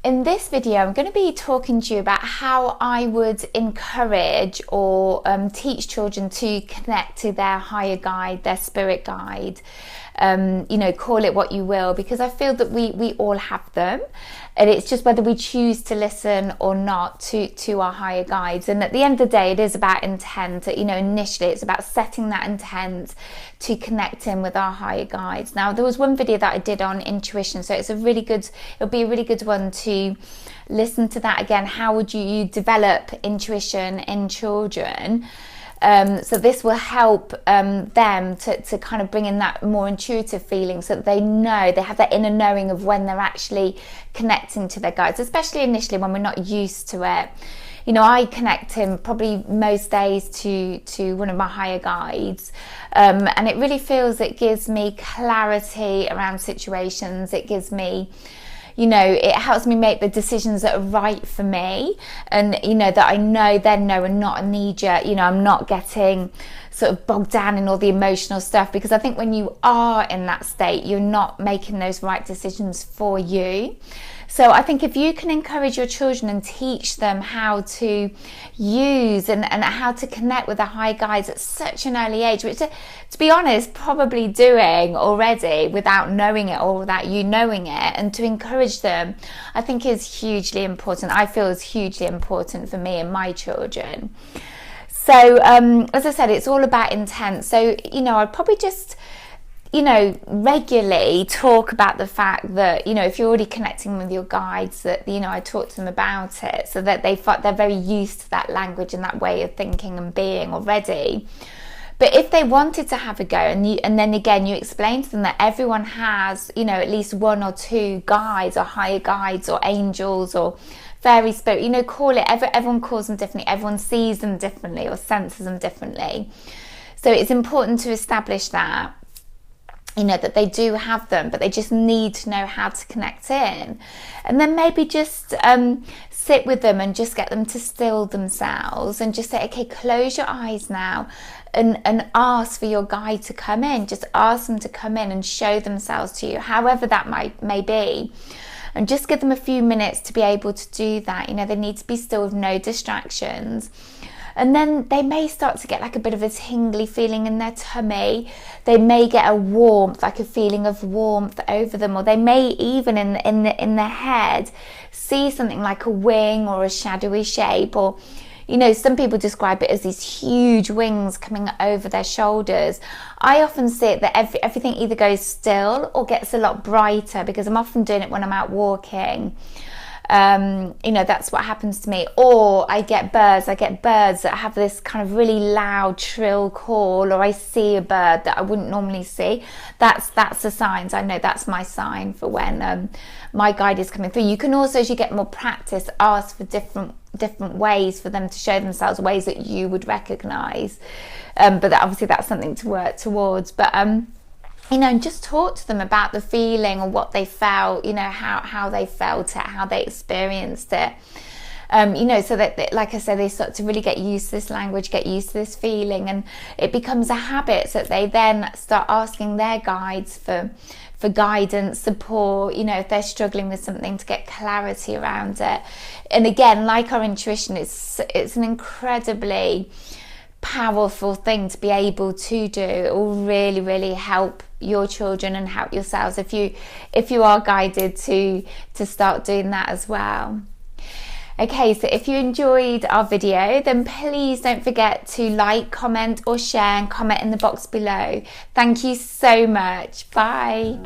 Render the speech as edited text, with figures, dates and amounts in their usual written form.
In this video, I'm going to be talking to you about how I would encourage or teach children to connect to their higher guide, their spirit guide. Call it what you will, because I feel that we all have them, and it's just whether we choose to listen or not to our higher guides. And at the end of the day, it is about intent. Initially it's about setting that intent to connect in with our higher guides. Now, there was one video that I did on intuition, so it'll be a really good one to listen to that again. How would you develop intuition in children? So this will help them to kind of bring in that more intuitive feeling, so that they know, they have that inner knowing of when they're actually connecting to their guides, especially initially when we're not used to it. I connect in probably most days to one of my higher guides, and it really feels, it gives me clarity around situations. It gives me, it helps me make the decisions that are right for me, and that I know and not a knee-jerk. I'm not getting sort of bogged down in all the emotional stuff, because I think when you are in that state, you're not making those right decisions for you. So I think if you can encourage your children and teach them how to use and how to connect with the high guides at such an early age, which, to be honest, probably doing already without knowing it or without you knowing it, and to encourage them, I think is hugely important. I feel is hugely important for me and my children. So as I said, it's all about intent. So, I'd probably just regularly talk about the fact that, if you're already connecting with your guides, that, I talk to them about it, so that they're very used to that language and that way of thinking and being already. But if they wanted to have a go, and then again, you explain to them that everyone has, at least one or two guides, or higher guides, or angels, or fairy spirit, call it, everyone calls them differently, everyone sees them differently or senses them differently. So it's important to establish that, that they do have them, but they just need to know how to connect in. And then maybe just sit with them and just get them to still themselves, and just say, okay, close your eyes now, and ask for your guide to come in. Just ask them to come in and show themselves to you, however that may be. And just give them a few minutes to be able to do that. They need to be still with no distractions. And then they may start to get like a bit of a tingly feeling in their tummy. They may get a warmth, like a feeling of warmth over them, or they may even in their head see something like a wing or a shadowy shape, or some people describe it as these huge wings coming over their shoulders. I often see it that everything either goes still or gets a lot brighter, because I'm often doing it when I'm out walking. That's what happens to me. Or I get birds that have this kind of really loud, shrill call, or I see a bird that I wouldn't normally see. That's the signs. I know that's my sign for when my guide is coming through. You can also, as you get more practice, ask for different ways for them to show themselves, ways that you would recognize, but obviously that's something to work towards. But and just talk to them about the feeling, or what they felt, how they felt it, how they experienced it, so that, like I said, they start to really get used to this language, get used to this feeling, and it becomes a habit, so that they then start asking their guides for guidance, support, if they're struggling with something, to get clarity around it. And again, like our intuition, it's an incredibly powerful thing to be able to do. It will really, really help your children and help yourselves if you are guided to start doing that as well. Okay, so if you enjoyed our video, then please don't forget to like, comment, or share, and comment in the box below. Thank you so much. Bye.